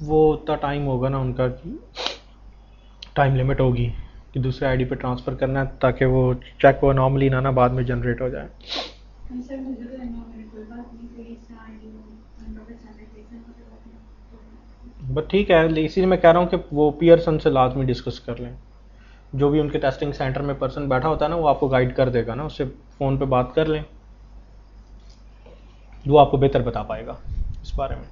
वो उतना टाइम होगा ना उनका, टाइम लिमिट होगी कि दूसरे आईडी पे ट्रांसफ़र करना है, ताकि वो चेक वो नॉर्मली ना बाद में जनरेट हो जाए। बट ठीक है, इसीलिए मैं कह रहा हूँ कि वो पियर्सन से लाजमी डिस्कस कर लें। जो भी उनके टेस्टिंग सेंटर में पर्सन बैठा होता है ना, वो आपको गाइड कर देगा ना, उससे फ़ोन पे बात कर लें, वो आपको बेहतर बता पाएगा इस बारे में।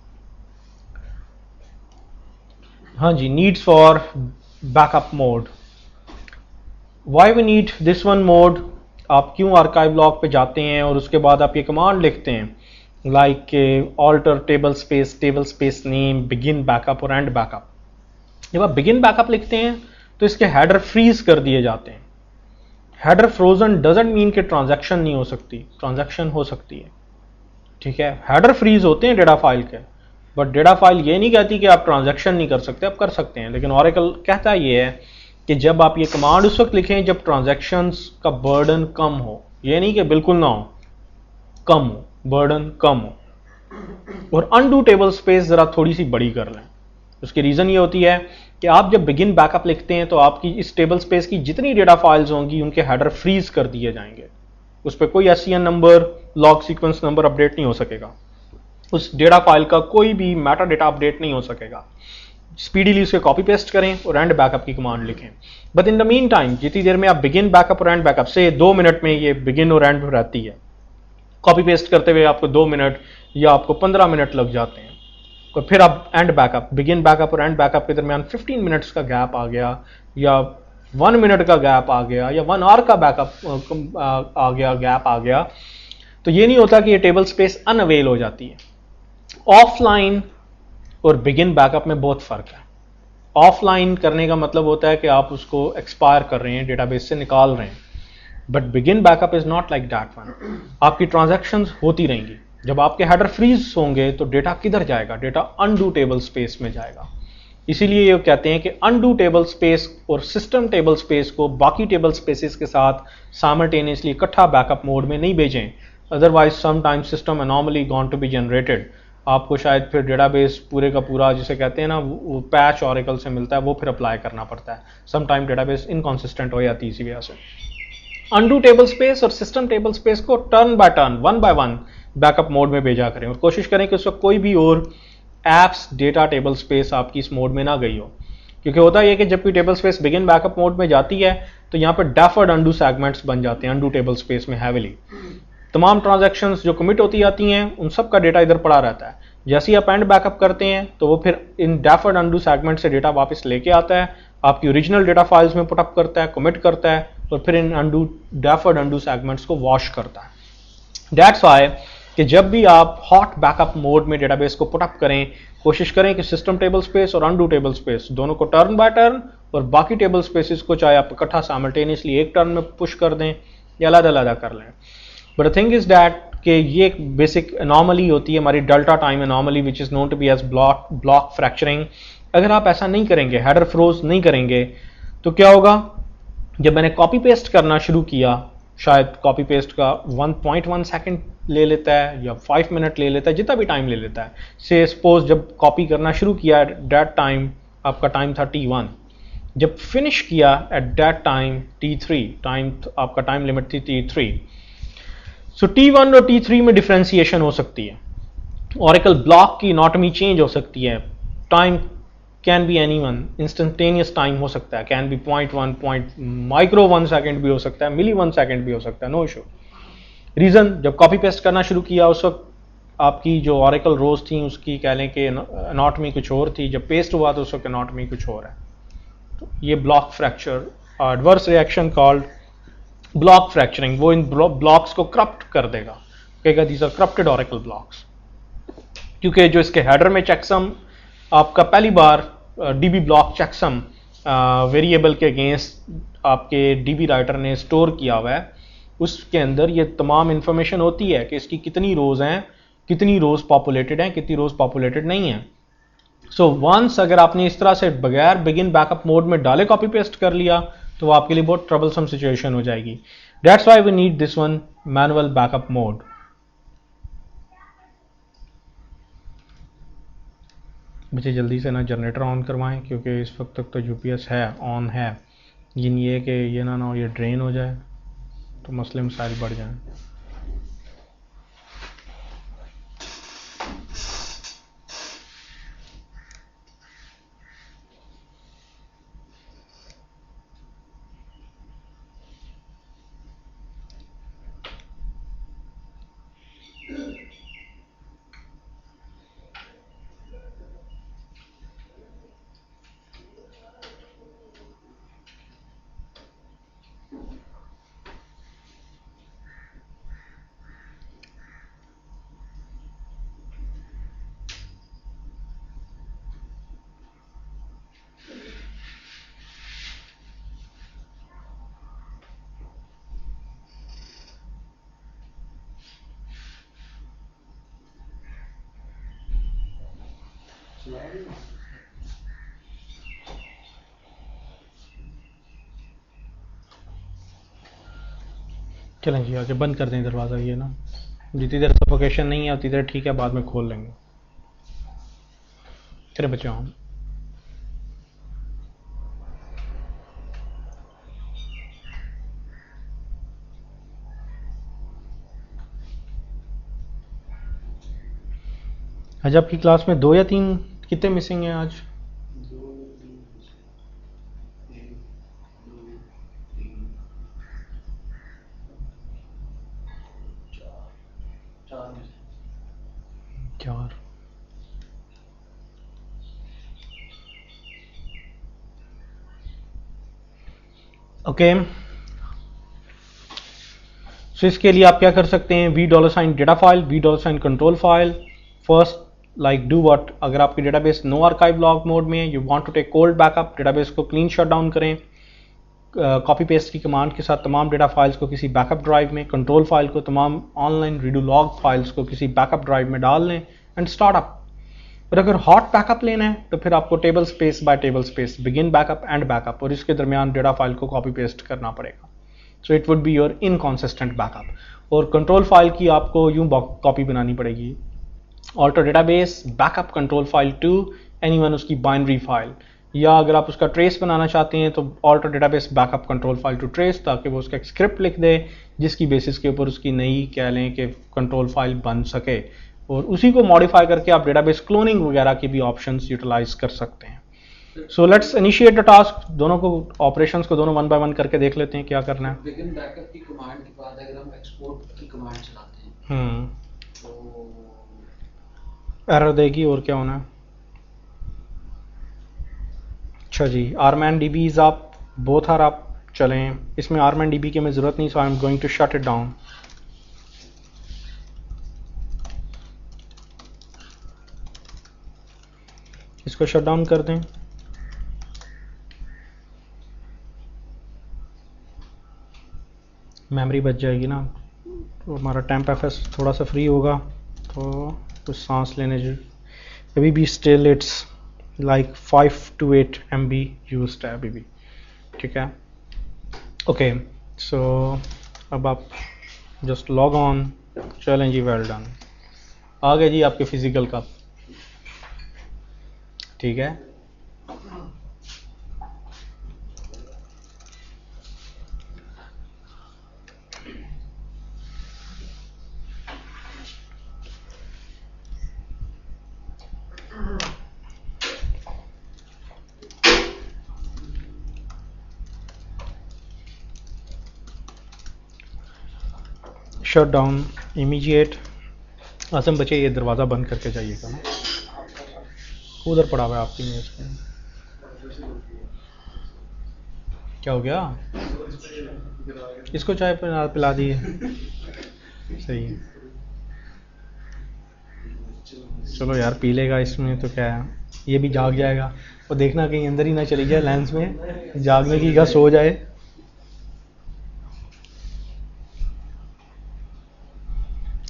हाँ जी, needs for backup mode. Why we need this one mode? आप क्यों आर्काइव लॉग पे जाते हैं और उसके बाद आप ये कमांड लिखते हैं like alter table space name, begin backup और एंड बैकअप। जब आप बिगिन बैकअप लिखते हैं तो इसके हेडर फ्रीज कर दिए जाते हैं। हेडर फ्रोजन डजंट मीन कि ट्रांजैक्शन नहीं हो सकती, ट्रांजैक्शन हो सकती है, ठीक है। हेडर फ्रीज होते हैं डेटा फाइल के, बट डेटा फाइल ये नहीं कहती कि आप ट्रांजैक्शन नहीं कर सकते, आप कर सकते हैं। लेकिन ऑरेकल कहता ये है कि जब आप ये कमांड उस वक्त लिखें जब ट्रांजैक्शंस का बर्डन कम हो, ये नहीं कि बिल्कुल ना हो, कम हो, बर्डन कम हो। और अनडू टेबल स्पेस जरा थोड़ी सी बड़ी कर लें। उसकी रीजन ये होती है कि आप जब बिगिन बैकअप लिखते हैं तो आपकी इस टेबल स्पेस की जितनी डेटा फाइल्स होंगी उनके हेडर फ्रीज कर दिए जाएंगे। उस पर कोई SCN number, log sequence number update नहीं हो सकेगा, उस डेटा फाइल का कोई भी मेटा डेटा अपडेट नहीं हो सकेगा। स्पीडीली उसे कॉपी पेस्ट करें और एंड बैकअप की कमांड लिखें। But in the mean time जितनी देर में आप बिगिन बैकअप और एंड बैकअप से 2 मिनट में ये बिगिन और एंड रहती है, कॉपी पेस्ट करते हुए आपको 2 मिनट या आपको 15 मिनट लग जाते हैं। और फिर आप एंड बैकअप, बिगिन बैकअप और एंड बैकअप के दरमियान 15 मिनट्स का गैप आ गया या 1 मिनट का गैप आ गया या 1 आवर का बैकअप आ गया, गैप आ गया, तो ये नहीं होता कि ये टेबल स्पेस अनअवेल हो जाती है। ऑफलाइन और बिगिन बैकअप में बहुत फर्क है। ऑफलाइन करने का मतलब होता है कि आप उसको एक्सपायर कर रहे हैं, डेटाबेस से निकाल रहे हैं। But begin backup is not like that one. आपकी ट्रांजैक्शंस होती रहेंगी। जब आपके हेडर फ्रीज होंगे तो डेटा किधर जाएगा? डेटा अनडू टेबल स्पेस में जाएगा। इसीलिए ये कहते हैं कि अनडू टेबल स्पेस और सिस्टम टेबल स्पेस को बाकी टेबल स्पेसेस के साथ साइमल्टेनियसली इकट्ठा बैकअप मोड में नहीं भेजें, otherwise sometimes system anomaly gone to be generated. आपको शायद फिर डेटाबेस पूरे का पूरा जिसे कहते हैं ना वो पैच ऑरेकल से मिलता है, वो फिर अप्लाई करना पड़ता है। समटाइम डेटाबेस इनकॉन्सिस्टेंट हो जाती है इसी वजह से। अनडू टेबल स्पेस और सिस्टम टेबल स्पेस को turn by turn, 1 by 1 backup mode में भेजा करें और कोशिश करें कि उस वक्त कोई भी और एप्स डेटा टेबल स्पेस आपकी इस मोड में ना गई हो। क्योंकि होता यह कि जब कोई table space begin backup mode में जाती है तो यहाँ पर डेफर्ड अनडू सेगमेंट्स बन जाते हैं अनडू टेबल स्पेस में हैविली। तमाम ट्रांजैक्शंस जो कमिट होती जाती हैं उन सब का डेटा इधर पड़ा रहता है। जैसे ही आप एंड बैकअप करते हैं तो वो फिर इन डेफर्ड अनडू सेगमेंट से डेटा वापस लेके आता है, आपकी ओरिजिनल डेटा फाइल्स में पुटअप करता है, कमिट करता है और फिर इन अनडू डेफर्ड अनडू सेगमेंट्स को वॉश करता है। दैट्स व्हाई कि जब भी आप हॉट बैकअप मोड में डेटाबेस को पुटअप करें, कोशिश करें कि सिस्टम टेबल स्पेस और अनडू टेबल स्पेस दोनों को टर्न बाय टर्न और बाकी टेबल स्पेसिस को चाहे आप इकट्ठा साइमल्टेनियसली एक टर्न में पुश कर दें या अलग-अलग कर लें। But the thing is that कि ये एक बेसिक एनॉमली होती है हमारी delta time anomaly which is known to be as block fracturing. अगर आप ऐसा नहीं करेंगे, हेडर फ्रोज नहीं करेंगे, तो क्या होगा? जब मैंने कॉपी पेस्ट करना शुरू किया, शायद कॉपी पेस्ट का 1.1 सेकंड ले लेता है या 5 मिनट ले लेता है, जितना भी टाइम ले लेता है। से सपोज जब कॉपी करना शुरू किया दैट टाइम आपका टाइम था T1, जब फिनिश किया at that time T3, time आपका टाइम लिमिट थी T3। सो T1 और T3 में डिफ्रेंसिएशन हो सकती है, ऑरेकल ब्लॉक की एनाटॉमी चेंज हो सकती है, time can be any one, instantaneous time हो सकता है, कैन बी 0.1 माइक्रो 1 सेकेंड भी हो सकता है, मिली 1 सेकेंड भी हो सकता है, नो इशू। रीजन, जब कॉपी पेस्ट करना शुरू किया उस वक्त आपकी जो ऑरेकल रोज थी उसकी कह लें कि एनाटॉमी कुछ और थी, जब पेस्ट हुआ तो उस वक्त एनाटॉमी कुछ और है। तो ये block fracture, adverse reaction called block fracturing, वो इन ब्लॉक्स को करप्ट कर देगा, कहेगा these are corrupted Oracle blocks. क्योंकि जो इसके हेडर में चेकसम आपका पहली बार डीबी ब्लॉक चेकसम वेरिएबल के अगेंस्ट आपके डीबी राइटर ने स्टोर किया हुआ है, उसके अंदर ये तमाम इंफॉर्मेशन होती है कि इसकी कितनी रोज हैं, कितनी रोज पॉपुलेटेड हैं, कितनी रोज पॉपुलेटेड नहीं है। सो वंस अगर आपने इस तरह से बगैर बिगिन बैकअप मोड में डाले कॉपी पेस्ट कर लिया तो वो आपके लिए बहुत ट्रबलसम सिचुएशन हो जाएगी. That's why we need this one, manual backup mode. बच्चे जल्दी से ना जनरेटर ऑन करवाएं क्योंकि इस वक्त तक तो यूपीएस है, ऑन है. ये कि ये ना हो ये ड्रेन हो जाए तो मसले मसाइल बढ़ जाएं. चलें जी आगे बंद कर दें दरवाज़ा. ये ना जितनी देर सफोकेशन नहीं है उतनी देर ठीक है, बाद में खोल लेंगे. चले बच्चे ऑन. आज आपकी क्लास में 2 या 3 कितने मिसिंग हैं आज? चार. ओके सो इसके लिए आप क्या कर सकते हैं, $V data file, $V control file. First like do what, अगर आपकी database no archive log mode में है, you want to take cold backup, database को क्लीन शट डाउन करें. कॉपी पेस्ट की कमांड के साथ तमाम डेटा फाइल्स को किसी बैकअप ड्राइव में, कंट्रोल फाइल को तमाम ऑनलाइन रीडू लॉग फाइल्स को किसी बैकअप ड्राइव में डाल लें एंड स्टार्ट अप. पर अगर हॉट बैकअप लेना है तो फिर आपको table space by table space, begin backup end backup, और इसके दरमियान डेटा फाइल को कॉपी पेस्ट करना पड़ेगा. So it would be your inconsistent backup. और कंट्रोल फाइल की आपको यूं कॉपी बनानी पड़ेगी, alter database backup control file to anyone, उसकी बाइनरी फाइल. या अगर आप उसका ट्रेस बनाना चाहते हैं तो alter database backup control file to trace, ताकि वो उसका एक स्क्रिप्ट लिख दे जिसकी बेसिस के ऊपर उसकी नई कह लें कि कंट्रोल फाइल बन सके. और उसी को मॉडिफाई करके आप डेटाबेस क्लोनिंग वगैरह के भी ऑप्शंस यूटिलाइज कर सकते हैं. So let's initiate the task. दोनों को ऑपरेशंस को दोनों 1 बाय 1 करके देख लेते हैं क्या करना है. बिगिन बैकअप की कमांड के बाद अगर हम एक्सपोर्ट की कमांड चलाते हैं तो एरर देगी और क्या होना है. अच्छा जी, आरमैन डीबीज आप बोथ आर आप चलें. इसमें आरमैन डीबी की हमें ज़रूरत नहीं, so I am going to shut it down. इसको शट डाउन कर दें. मेमोरी बच जाएगी ना तो हमारा टेम्प एफएस थोड़ा सा फ्री होगा, तो कुछ सांस लेने जो अभी भी still it's like 5 to 8 MB used है अभी भी. ठीक है ओके सो अब आप जस्ट लॉग ऑन. चलें जी, वेल डन. आ गए जी आपके फिजिकल कप. ठीक है शट डाउन इमीडिएट. आसम बच्चे ये दरवाज़ा बंद करके जाइएगा ना. उधर पड़ा हुआ है आपकी मेज पे. क्या हो गया, इसको चाय पिला दी है. सही है, चलो यार पी लेगा, इसमें तो क्या है. ये भी जाग जाएगा. वो देखना कहीं अंदर ही ना चली जाए लेंस में, जागने की का सो जाए.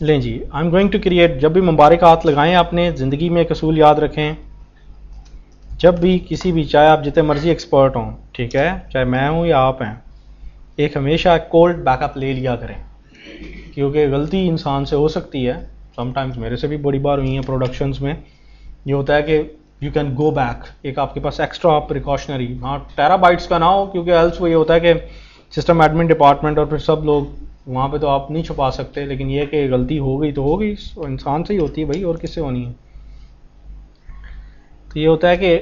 लें जी, I am going to create. जब भी मुबारक हाथ लगाएं आपने, ज़िंदगी में एक असूल याद रखें, जब भी किसी भी, चाहे आप जितने मर्जी एक्सपर्ट हों, ठीक है, चाहे मैं हूं या आप हैं, एक हमेशा कोल्ड बैकअप ले लिया करें, क्योंकि गलती इंसान से हो सकती है। समटाइम्स मेरे से भी बड़ी बार हुई है प्रोडक्शंस में। ये होता है कि यू कैन गो बैक, एक आपके पास एक्स्ट्रा प्रिकॉशनरी, हाँ टेराबाइट्स का ना हो, क्योंकि एल्स वो ये होता है कि सिस्टम एडमिन डिपार्टमेंट और फिर सब लोग वहाँ पे तो आप नहीं छुपा सकते, लेकिन ये कि गलती हो गई तो हो गई, इंसान से ही होती है भाई, और किससे होनी है। तो ये होता है कि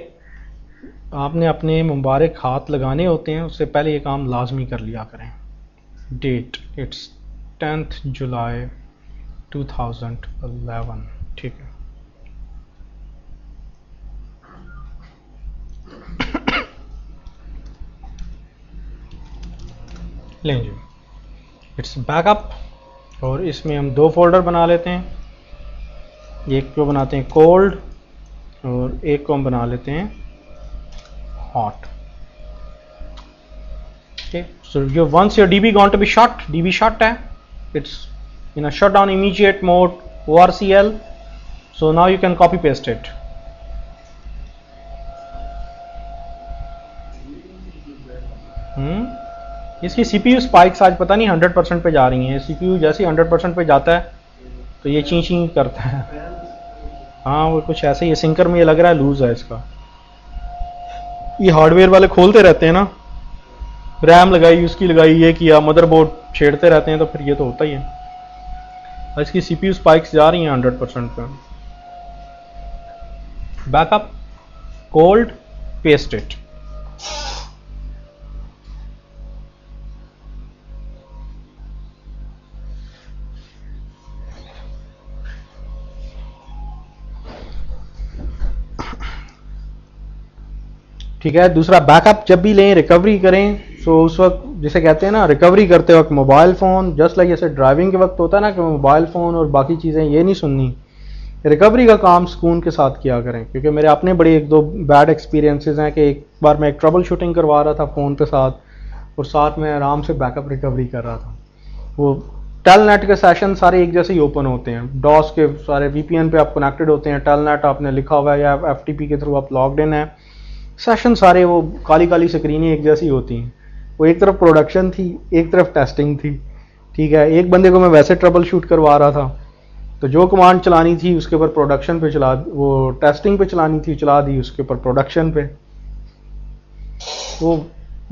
आपने अपने मुबारक हाथ लगाने होते हैं, उससे पहले ये काम लाजमी कर लिया करें। डेट इट्स 10th जुलाई 2011, ठीक है। लें जी, इट्स बैकअप, और इसमें हम दो फोल्डर बना लेते हैं। एक को बनाते हैं कोल्ड और एक को हम बना लेते हैं hot. Okay, so once your DB going to be shut, DB shut है, it's in a shutdown immediate mode, ORCL. So now you can copy paste it. इसकी CPU स्पाइक्स आज पता नहीं 100% पे जा रही हैं। CPU जैसे 100% पे जाता है तो ये ची ची करता है। हाँ वो कुछ ऐसे ही, सिंकर में ये लग रहा है लूज है इसका। ये हार्डवेयर वाले खोलते रहते हैं ना, रैम लगाई, उसकी लगाई, ये किया, मदरबोर्ड छेड़ते रहते हैं, तो फिर ये तो होता ही है। इसकी CPU स्पाइक्स जा रही हैं 100% पे। Backup cold paste it. ठीक है। दूसरा, बैकअप जब भी लें, रिकवरी करें, सो उस वक्त जिसे कहते हैं ना, रिकवरी करते वक्त मोबाइल फ़ोन, जस्ट लाइक जैसे ड्राइविंग के वक्त होता है ना कि मोबाइल फ़ोन और बाकी चीज़ें ये नहीं सुननी, रिकवरी का काम सुकून के साथ किया करें। क्योंकि मेरे अपने बड़े एक दो बैड एक्सपीरियंसेस हैं कि एक बार मैं एक ट्रबल शूटिंग करवा रहा था फ़ोन के साथ, और साथ में आराम से बैकअप रिकवरी कर रहा था। वो टेलनेट के सेशन सारे एक जैसे ही ओपन होते हैं, डॉस के सारे VPN पे आप कनेक्टेड होते हैं, टेलनेट आपने लिखा हुआ है या FTP के थ्रू आप लॉग्ड इन है, सेशन सारे वो काली काली स्क्रीनें एक जैसी होती हैं। वो एक तरफ प्रोडक्शन थी, एक तरफ टेस्टिंग थी, ठीक है। एक बंदे को मैं वैसे ट्रबल शूट करवा रहा था, तो जो कमांड चलानी थी उसके ऊपर प्रोडक्शन पे चला, वो टेस्टिंग पे चलानी थी चला दी उसके ऊपर प्रोडक्शन पे। वो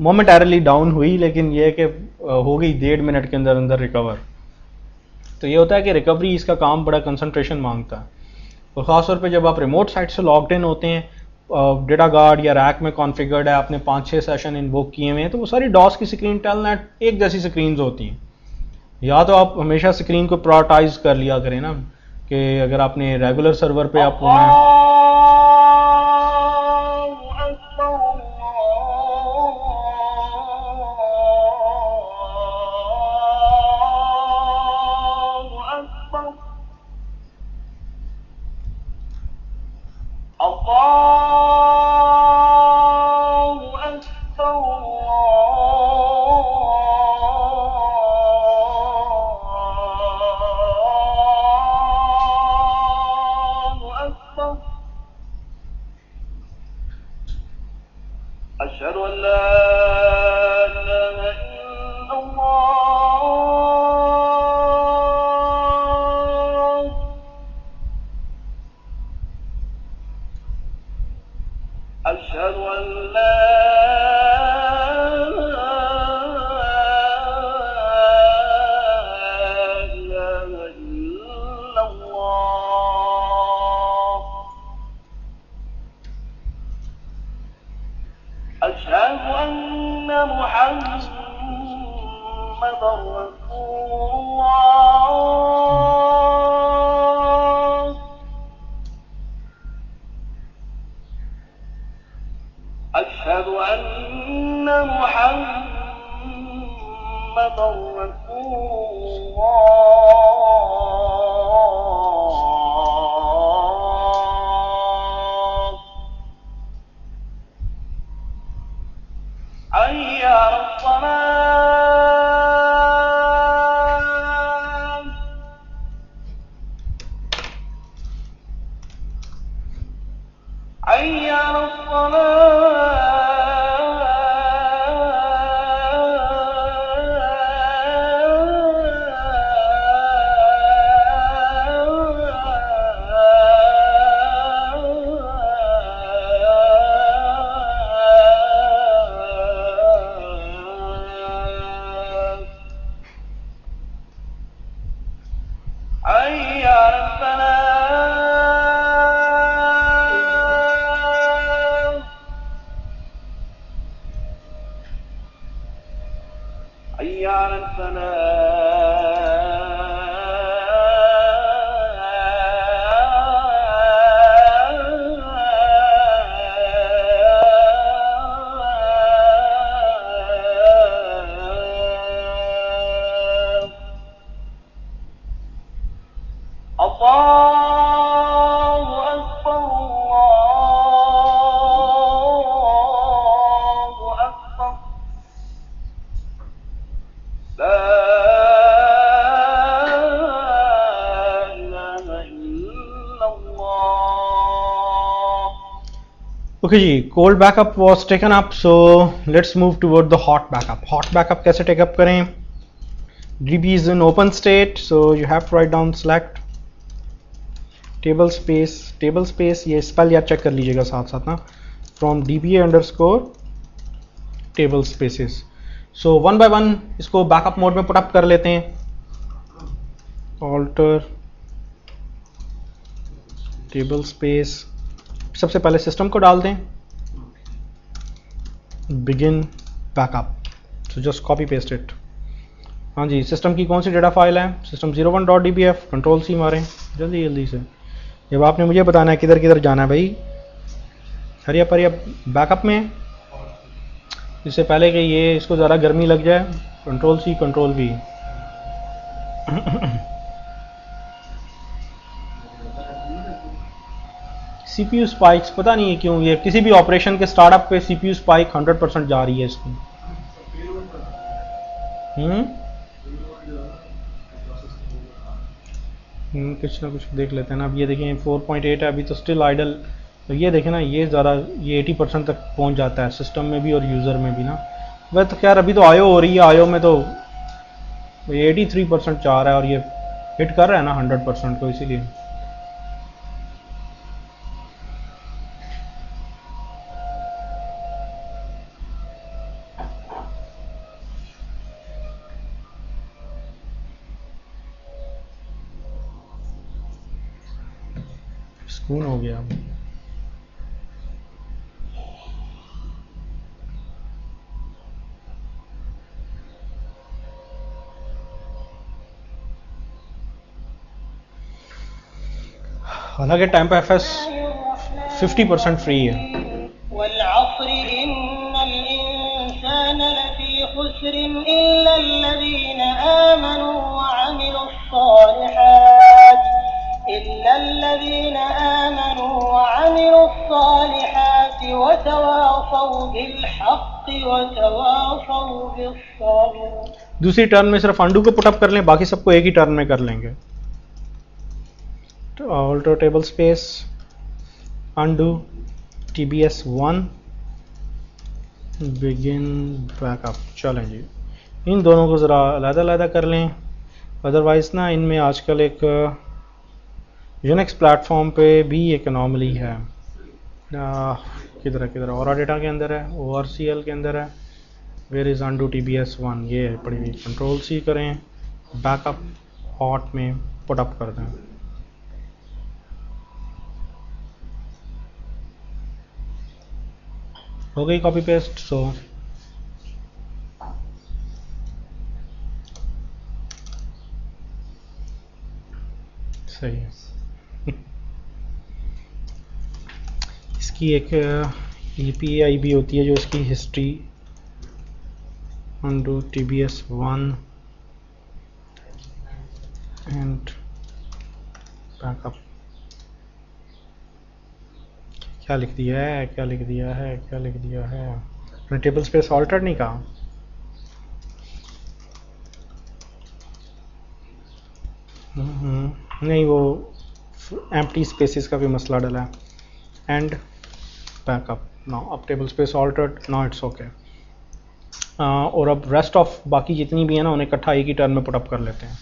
मोमेंटरली डाउन हुई, लेकिन ये है कि हो गई 1.5 मिनट के अंदर अंदर रिकवर। तो ये होता है कि रिकवरी इसका काम बड़ा कंसंट्रेशन मांगता है, और ख़ासतौर पे जब आप रिमोट साइट से लॉग्ड इन होते हैं, डेटा गार्ड या रैक में कॉन्फ़िगर्ड है, आपने 5-6 सेशन इन्वोक किए हुए हैं, तो वो सारी डॉस की स्क्रीन, टेलनेट एक जैसी स्क्रीन्स होती हैं। या तो आप हमेशा स्क्रीन को प्रायोरिटाइज कर लिया करें ना, कि अगर आपने रेगुलर सर्वर पे आप Okay ji, cold backup was taken up, so let's move toward the hot backup. Hot backup कैसे take up करें? DB is in open state, so you have to write down select table space ये spell याद check कर लीजिएगा साथ साथ ना, from DBA underscore table spaces. So one by one इसको backup mode में put up कर लेते हैं. Alter table space, सबसे पहले सिस्टम को डाल दें, begin backup, so just copy paste it. हाँ जी, सिस्टम की कौन सी डेटा फाइल है? System 01.dbf. कंट्रोल सी मारें जल्दी जल्दी से. जब आपने मुझे बताना है किधर किधर जाना है भाई. हरिया परिया बैकअप में, इससे पहले कि ये इसको ज़रा गर्मी लग जाए, control C control V. CPU spikes पता नहीं है क्यों, ये किसी भी ऑपरेशन के स्टार्टअप पे CPU स्पाइक 100% जा रही है इसकी. कुछ ना कुछ देख लेते हैं ना. अब ये देखें 4.8 है अभी तो स्टिल आइडल. तो ये देखें ना, ये ज़्यादा, ये 80% तक पहुंच जाता है सिस्टम में भी और यूज़र में भी ना. वह तो खैर अभी तो आयो हो रही है, आयो में तो ये 83% चाह रहा है और ये हिट कर रहा है ना 100% को, इसीलिए. सुकून हो गया. हालांकि टाइम पे FS 50% फ्री है. दूसरी टर्न में सिर्फ अंडू को पुटअप कर लें, बाकी सबको एक ही टर्न में कर लेंगे. तो alter table space undo TBS1 begin backup. चलें जी, इन दोनों को ज़रा अलग-अलग कर लें, अदरवाइज़ ना इनमें आजकल एक यूनिक्स प्लेटफॉर्म पे भी एक अनोमली है. किधर और डेटा के अंदर है, ORCL के अंदर है. वेयर इज़ अंडू TBS1, ये पड़ी हुई. कंट्रोल C करें, बैकअप हॉट में पुटअप कर दें. हो गई कॉपी पेस्ट. सो सही है. इसकी एक API भी होती है जो इसकी history, undo TBS1 and backup. क्या लिख दिया है, क्या लिख दिया है, क्या लिख दिया है. मैंने टेबल स्पेस ऑल्टर नहीं कहा. नहीं, वो एम्प्टी स्पेसेस का भी मसला डला है. End backup. नो अब table space altered, no it's okay. और अब रेस्ट ऑफ बाकी जितनी भी है ना उन्हें इकट्ठा एक ही टर्न में पुटअप कर लेते हैं।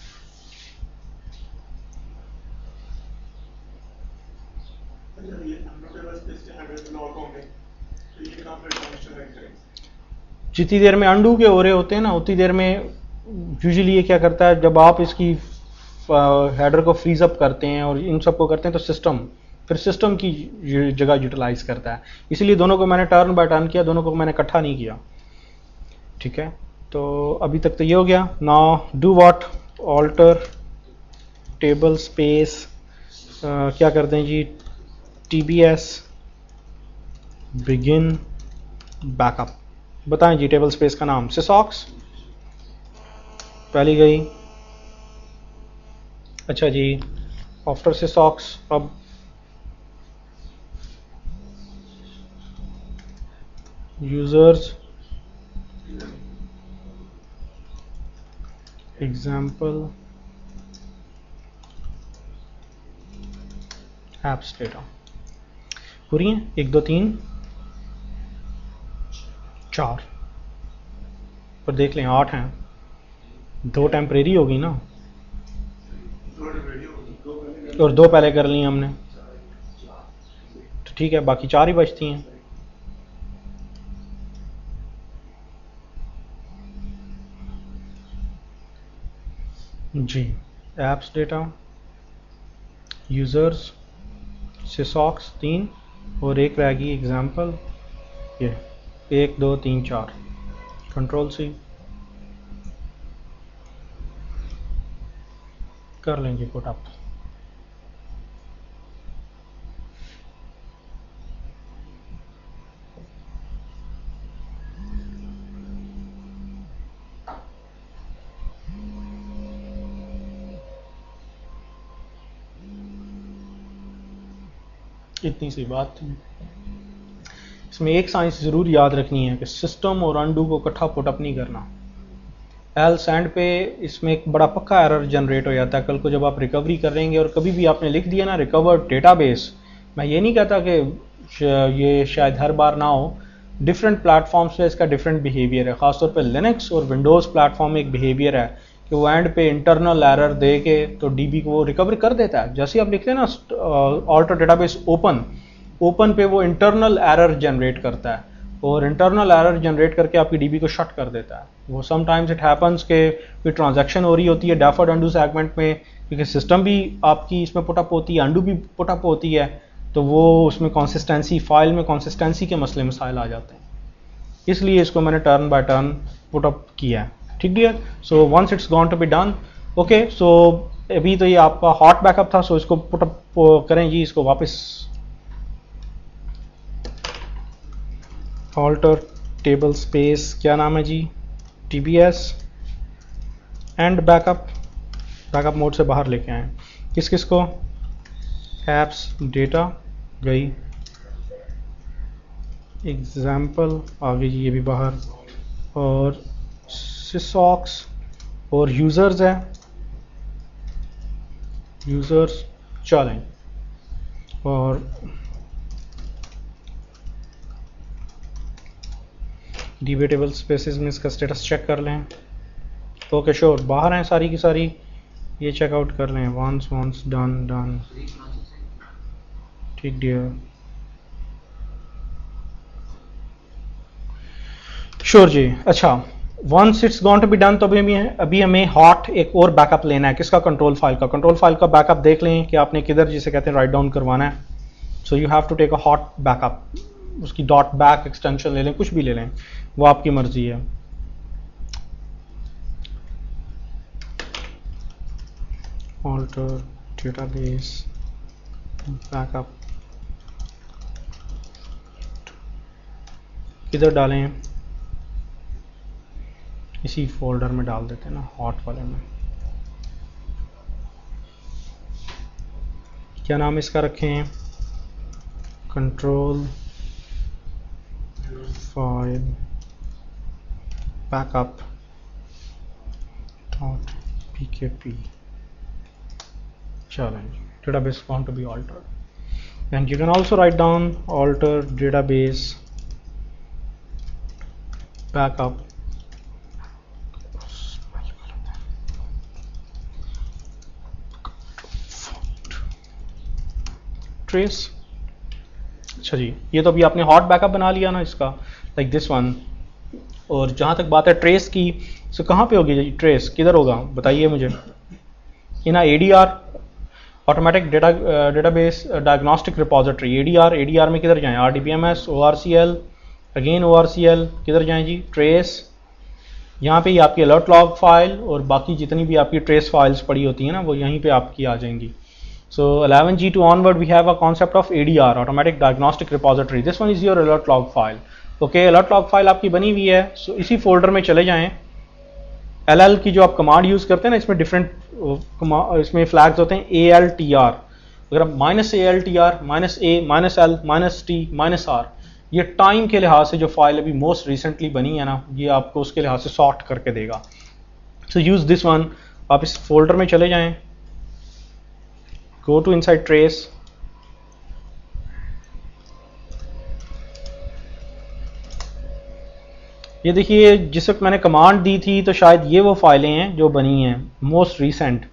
जितनी देर में अंडू के हो रहे होते हैं ना उतनी देर में यूजुअली ये क्या करता है, जब आप इसकी हेडर को फ्रीज अप करते हैं और इन सबको करते हैं तो सिस्टम की जगह यूटिलाइज करता है। इसलिए दोनों को मैंने टर्न बाय टर्न किया, दोनों को मैंने इकट्ठा नहीं किया। ठीक है, तो अभी तक तो ये हो गया। Now do what, alter table space, क्या करते हैं जी, TBS बिगिन बैकअप। बताएं जी टेबल स्पेस का नाम, सिसॉक्स पहली गई। अच्छा जी, आफ्टर सिसॉक्स अब यूजर्स एग्जाम्पल एप्स डेटा पूरी हैं, 1 2 3 4 पर देख लें 8 हैं, 2 टेम्परेरी होगी ना और 2 पहले कर ली हमने, तो ठीक है बाकी 4 ही बचती हैं। जी एप्स डेटा, यूजर्स, सिसॉक्स 3 और एक रहेगी एग्जाम्पल, ये 1 2 3 4, कंट्रोल C कर लेंगे पुटअप। इतनी सी बात थी। इसमें एक साइंस ज़रूर याद रखनी है कि सिस्टम और अंडू को इकट्ठा पुटअप नहीं करना। एल्स एंड पे इसमें एक बड़ा पक्का एरर जनरेट हो जाता है कल को जब आप रिकवरी करेंगे। और कभी भी आपने लिख दिया ना रिकवर्ड डेटाबेस, मैं ये नहीं कहता कि ये शायद हर बार ना हो, डिफरेंट प्लेटफॉर्म्स पे इसका डिफरेंट बिहेवियर है। ख़ासतौर पे लिनक्स और विंडोज़ प्लेटफॉर्म में एक बिहेवियर है कि वो एंड पे इंटरनल एरर दे के तो डीबी को वो रिकवर कर देता है। जैसे आप लिखते हैं ना ऑल्टर डेटाबेस ओपन पे वो इंटरनल एरर जनरेट करता है और इंटरनल एरर जनरेट करके आपकी डीबी को शट कर देता है। वो समटाइम्स इट हैपन्स के कोई ट्रांजैक्शन हो रही होती है डेफर्ड अंडू सेगमेंट में, क्योंकि सिस्टम भी आपकी इसमें पुटअप होती है, अंडू भी पुटअप होती है, तो वो उसमें कंसिस्टेंसी, फाइल में कंसिस्टेंसी के मसले मसाइल आ जाते हैं। इसलिए इसको मैंने टर्न बाय टर्न पुटअप किया है। ठीक dear, so once it's gone to be done, okay. So अभी तो ये आपका हॉट बैकअप था, सो इसको पुटअप करें जी, इसको वापस ऑल्टर टेबल स्पेस, क्या नाम है जी, TBS एंड बैकअप मोड से बाहर लेके आए। किस किस को, एप्स डेटा गई, एग्जाम्पल आ गई जी, ये भी बाहर, और सिसॉक्स और यूजर्स है, यूजर्स चलें, और DB टेबल स्पेसेस में इसका स्टेटस चेक कर लें। ओके श्योर, बाहर हैं सारी की सारी, ये चेकआउट कर लें। वंस डन, ठीक डियर, श्योर जी। अच्छा, once it's gone to be done, तो अभी हमें हॉट एक और बैकअप लेना है। किसका, कंट्रोल फाइल का बैकअप देख लें कि आपने किधर, जिसे कहते हैं राइट डाउन करवाना है। So you have to take a hot backup, उसकी डॉट बैक एक्सटेंशन ले लें, कुछ भी ले लें, वो आपकी मर्जी है। ऑल्टर डेटाबेस बैकअप किधर डालें, इसी फोल्डर में डाल देते हैं ना, हॉट वाले में। क्या नाम इसका रखें, control file backup .pkp। challenge database found to be altered, and you can also write down alter database backup trace. अच्छा जी, ये तो अभी आपने हॉट बैकअप बना लिया ना इसका, लाइक दिस वन। और जहाँ तक बात है ट्रेस की, तो कहाँ पे होगी जी ट्रेस, किधर होगा बताइए मुझे। इन ADR, automatic database diagnostic repository, ADR में किधर जाएं, RDBMS, ORCL, अगेन ORCL, किधर जाएं जी, ट्रेस। यहाँ पे ही आपकी अलर्ट लॉग फाइल और बाकी जितनी भी आपकी ट्रेस फाइल्स पड़ी होती हैं ना, वो यहीं पे आपकी आ जाएंगी। So 11G2 onward we have a concept of ADR, automatic diagnostic repository. This one is your alert log file. Okay, alert log file आपकी बनी हुई है। So इसी फोल्डर में चले जाएं। LL की जो आप कमांड यूज करते हैं ना, इसमें डिफरेंट इसमें फ्लैग्स होते हैं ALTR। अगर आप -ALTR, -A, -L, -T, -R, ये टाइम के लिहाज से जो फाइल अभी मोस्ट रिसेंटली बनी है ना, ये आपको उसके लिहाज से सॉर्ट करके देगा। सो यूज दिस वन। आप इस फोल्डर में चले जाएं, go to inside trace, ये देखिए जिस वक्त मैंने कमांड दी थी तो शायद ये वो फाइलें हैं जो बनी हैं मोस्ट रिसेंट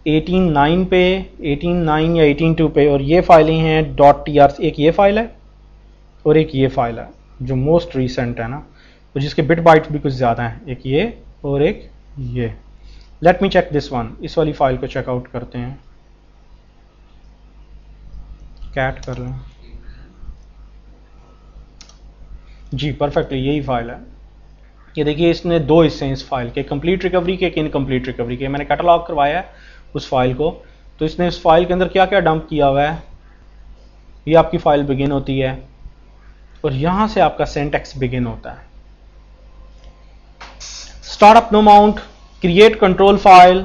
18.9 पे, 18.9 या 18.2 पे, और ये फाइलें हैं .tr। एक ये फाइल है और एक ये फाइल है जो मोस्ट रिसेंट है ना, तो जिसके बिट बाइट्स भी कुछ ज़्यादा हैं, एक ये और एक ये। Let me check this one, इस वाली फाइल को चेकआउट करते हैं, कैट कर लें जी, परफेक्टली यही फाइल है। ये देखिए इसने दो हिस्से हैं इस फाइल के, कंप्लीट रिकवरी के, एक इनकम्प्लीट रिकवरी के। मैंने कैटलॉग करवाया है उस फाइल को, तो इसने इस फाइल के अंदर क्या क्या डंप किया हुआ है। ये आपकी फाइल बिगिन होती है और यहां से आपका सिंटैक्स बिगिन होता है। Startup no mount, create control file,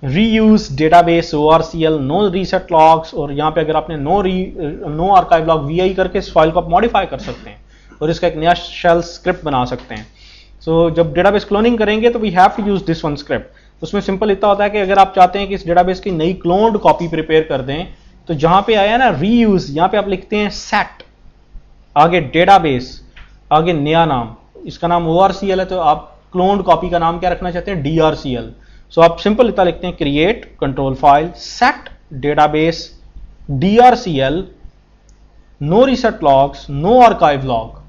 reuse database ORCL, no reset logs, और यहाँ पे अगर आपने नो आर्काइव लॉग VI करके इस फाइल को आप मॉडिफाई कर सकते हैं और इसका एक नया शेल स्क्रिप्ट बना सकते हैं। सो जब डेटाबेस क्लोनिंग करेंगे तो we have to use this one script. उसमें सिंपल इतना होता है कि अगर आप चाहते हैं कि इस डेटाबेस की नई क्लोन्ड कॉपी प्रिपेयर कर दें, तो जहां पे आया ना रीयूज, यहां पे आप लिखते हैं सेट, आगे डेटाबेस, आगे नया नाम, इसका नाम ORCL है, तो आप क्लोन्ड कॉपी का नाम क्या रखना चाहते हैं, DRCL। सो आप सिंपल इतना लिखते हैं, create control file set database DRCL, no reset logs, no archive log,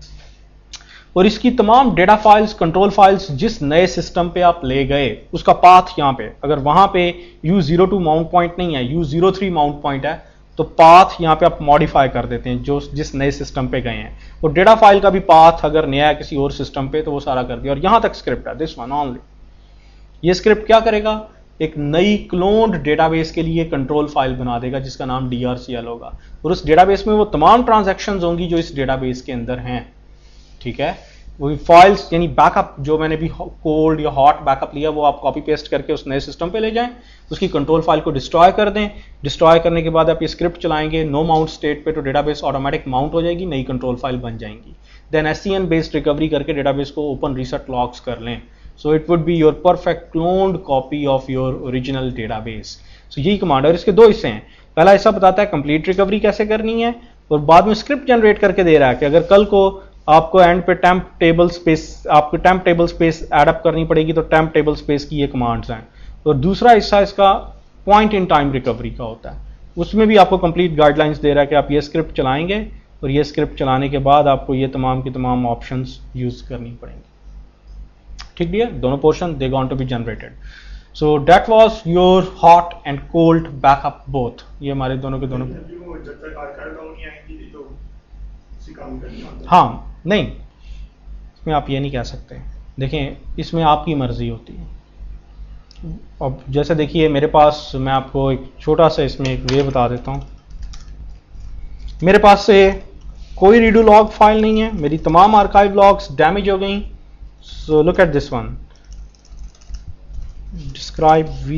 और इसकी तमाम डेटा फाइल्स, कंट्रोल फाइल्स जिस नए सिस्टम पे आप ले गए उसका पाथ यहाँ पे, अगर वहां पे U02 माउंट पॉइंट नहीं है, U03 माउंट पॉइंट है, तो पाथ यहाँ पे आप मॉडिफाई कर देते हैं जो जिस नए सिस्टम पे गए हैं। और डेटा फाइल का भी पाथ अगर नया है किसी और सिस्टम पे तो वो सारा कर दिया। और यहां तक स्क्रिप्ट है, दिस वन ओनली। ये स्क्रिप्ट क्या करेगा, एक नई क्लोन्ड डेटाबेस के लिए कंट्रोल फाइल बना देगा जिसका नाम DRCL होगा, और उस डेटाबेस में वो तमाम ट्रांजैक्शंस होंगी जो इस डेटाबेस के अंदर हैं। ठीक है, वही फाइल्स यानी बैकअप जो मैंने भी कोल्ड या हॉट बैकअप लिया वो आप कॉपी पेस्ट करके उस नए सिस्टम पे ले जाएं, उसकी कंट्रोल फाइल को डिस्ट्रॉय कर दें। डिस्ट्रॉय करने के बाद आप ये स्क्रिप्ट चलाएंगे नो माउंट स्टेट पे, तो डेटाबेस ऑटोमेटिक माउंट हो जाएगी, नई कंट्रोल फाइल बन जाएंगी। देन SCN बेस्ड रिकवरी करके डेटाबेस को ओपन रीसेट लॉग्स कर लें, so it would be your perfect cloned copy of your original database. So यही कमांड है, और इसके दो हिस्से हैं। पहला हिस्सा बताता है कंप्लीट रिकवरी कैसे करनी है, और बाद में स्क्रिप्ट जनरेट करके दे रहा है कि अगर कल को आपको एंड पे टेम्प टेबल स्पेस, आपको टेम्प टेबल स्पेस एडअप करनी पड़ेगी तो टेम्प टेबल स्पेस की ये कमांड्स हैं। और दूसरा हिस्सा इसका पॉइंट इन टाइम रिकवरी का होता है, उसमें भी आपको कंप्लीट गाइडलाइंस दे रहा है कि आप ये स्क्रिप्ट चलाएंगे और ये स्क्रिप्ट चलाने के बाद आपको ये तमाम की तमाम ऑप्शंस यूज करनी पड़ेंगी। ठीक है, दोनों portion they going to be generated. So that was your hot and cold backup both. ये हमारे दोनों के दोनों, हाँ नहीं, इसमें आप ये नहीं कह सकते। देखें, इसमें आपकी मर्जी होती है। अब जैसे देखिए मेरे पास, मैं आपको एक छोटा सा इसमें एक वे बता देता हूँ। मेरे पास से कोई रीडू लॉग फाइल नहीं है, मेरी तमाम आर्काइव लॉग्स डैमेज हो गई। So look at this one, describe $v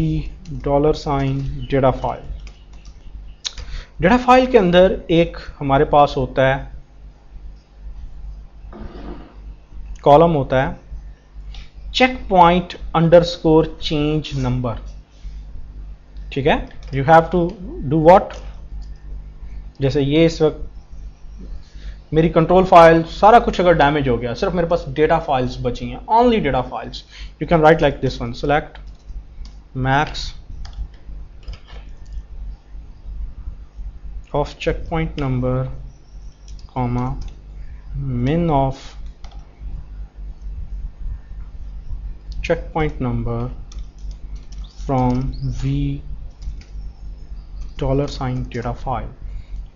data file. Data file के अंदर एक हमारे पास होता है कॉलम होता है check point underscore change number. ठीक है, you have to do what, जैसे ये इस वक्त मेरी कंट्रोल फाइल सारा कुछ अगर डैमेज हो गया, सिर्फ मेरे पास डेटा फाइल्स बची हैं, only data files, you can write like this one, select max of checkpoint number comma min of checkpoint number from v $sign data file.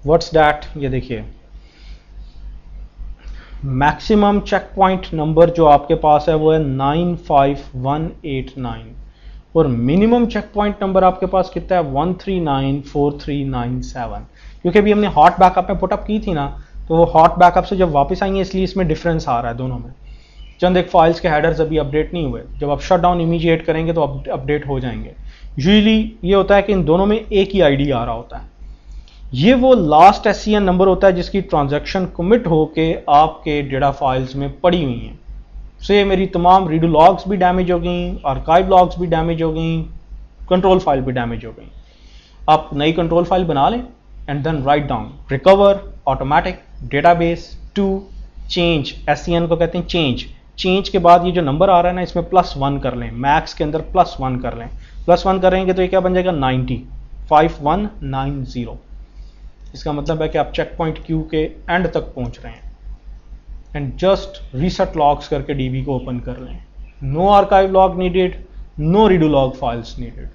What's that? ये देखिए मैक्सिमम चेक पॉइंट नंबर जो आपके पास है वो है 95189 और मिनिमम चेक पॉइंट नंबर आपके पास कितना है 1394397, क्योंकि अभी हमने हॉट बैकअप में पुटअप की थी ना, तो वो हॉट बैकअप से जब वापस आई है इसलिए इसमें डिफरेंस आ रहा है दोनों में। चंद एक फाइल्स के हेडर्स अभी अपडेट नहीं हुए, जब आप शट डाउन इमीडिएट करेंगे तो अपडेट हो जाएंगे। यूजुअली ये होता है कि इन दोनों में एक ही आईडी आ रहा होता है। ये वो लास्ट SCN नंबर होता है जिसकी ट्रांजैक्शन कमिट होके आपके डेटा फाइल्स में पड़ी हुई हैं। से मेरी तमाम रीडू लॉग्स भी डैमेज हो गई, आर्काइव लॉग्स भी डैमेज हो गई, कंट्रोल फाइल भी डैमेज हो गई। आप नई कंट्रोल फाइल बना लें and then write down recover automatic database to change, SCN को कहते हैं चेंज के बाद ये जो नंबर आ रहा है ना इसमें +1 कर लें, मैक्स के अंदर +1 कर लें, +1 करेंगे तो ये क्या बन जाएगा 5190। इसका मतलब है कि आप चेक पॉइंट क्यू के एंड तक पहुंच रहे हैं एंड जस्ट रीसेट लॉग्स करके DB को ओपन कर लें। No archive log needed, no redo log files needed.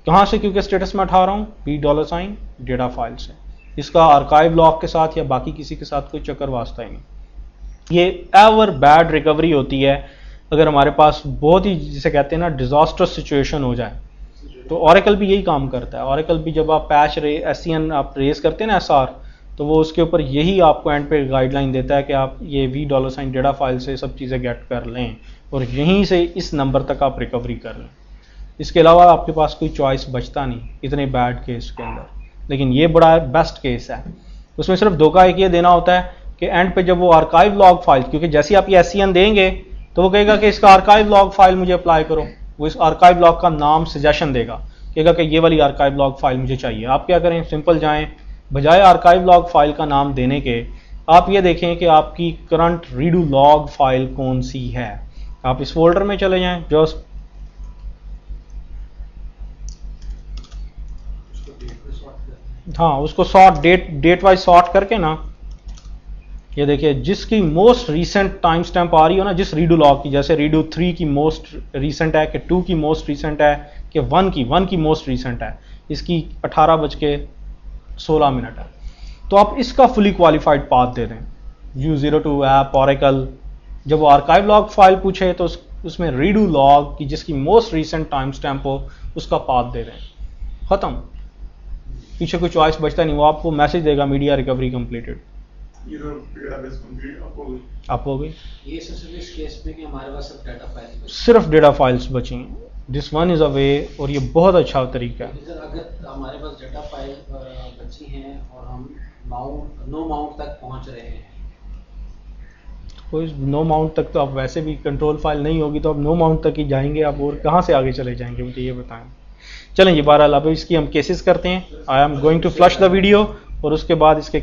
कहां से क्यू के स्टेटस में उठा रहा हूं, $sign डेटा फाइल से। इसका आर्काइव लॉग के साथ या बाकी किसी के साथ कोई चक्कर वास्ता ही नहीं। ये एवर बैड रिकवरी होती है अगर हमारे पास बहुत ही जिसे कहते हैं ना डिजास्टर्स सिचुएशन हो जाए, तो ऑरेकल भी यही काम करता है। ऑरेकल भी जब आप पैच SCN आप रेज करते हैं ना SR, तो वो उसके ऊपर यही आपको एंड पे गाइडलाइन देता है कि आप ये $sign डेटा फाइल से सब चीज़ें गेट कर लें और यहीं से इस नंबर तक आप रिकवरी कर लें। इसके अलावा आपके पास कोई चॉइस बचता नहीं इतने बैड केस के अंदर। लेकिन ये बड़ा बेस्ट केस है, उसमें सिर्फ धोखा एक ये देना होता है कि एंड पे जब वो आर्काइव लॉग फाइल, क्योंकि जैसे आप ये SCN देंगे तो वो कहेगा कि इसका आर्काइव लॉग फाइल मुझे अप्लाई करो, वो इस आर्काइव लॉग का नाम सजेशन देगा, कहेगा कि ये वाली आर्काइव लॉग फाइल मुझे चाहिए। आप क्या करें, सिंपल जाएं, बजाय आर्काइव लॉग फाइल का नाम देने के आप ये देखें कि आपकी करंट रीडू लॉग फाइल कौन सी है। आप इस फोल्डर में चले जाएं, जस्ट हाँ उसको सॉर्ट डेट वाइज सॉर्ट करके ना, ये देखिए जिसकी मोस्ट रीसेंट टाइम स्टैम्प आ रही हो ना जिस रीडू लॉग की, जैसे रीडू 3 की मोस्ट रीसेंट है कि 2 की मोस्ट रीसेंट है कि 1 की मोस्ट रीसेंट है, इसकी 18:16 है, तो आप इसका फुली क्वालिफाइड पाथ दे दें। U02 ऐप ऑरेकल जब वो आर्काइव लॉग फाइल पूछे तो उसमें रीडू लॉग की जिसकी मोस्ट रीसेंट टाइम स्टैम्प हो उसका पाथ दे दें, खत्म, पीछे कोई चॉइस बचता नहीं। वो आपको मैसेज देगा मीडिया रिकवरी कंप्लीटेड, आप हो गई। ये सिर्फ इस केस में कि हमारे पास सिर्फ डेटा फाइल्स बची हैं, दिस वन इज अ वे, और ये बहुत अच्छा तरीका है। अगर हमारे पास डेटा फाइल बची हैं और हम नो माउंट तक पहुंच रहे हैं, कोई नो माउंट तक तो आप वैसे भी कंट्रोल फाइल नहीं होगी तो आप नो माउंट तक ही जाएंगे, आप और कहाँ से आगे चले जाएंगे मुझे ये बताएं। चलें, ये बहरहाल अब इसकी हम केसेस करते हैं। I am going to flush the video और उसके बाद इसके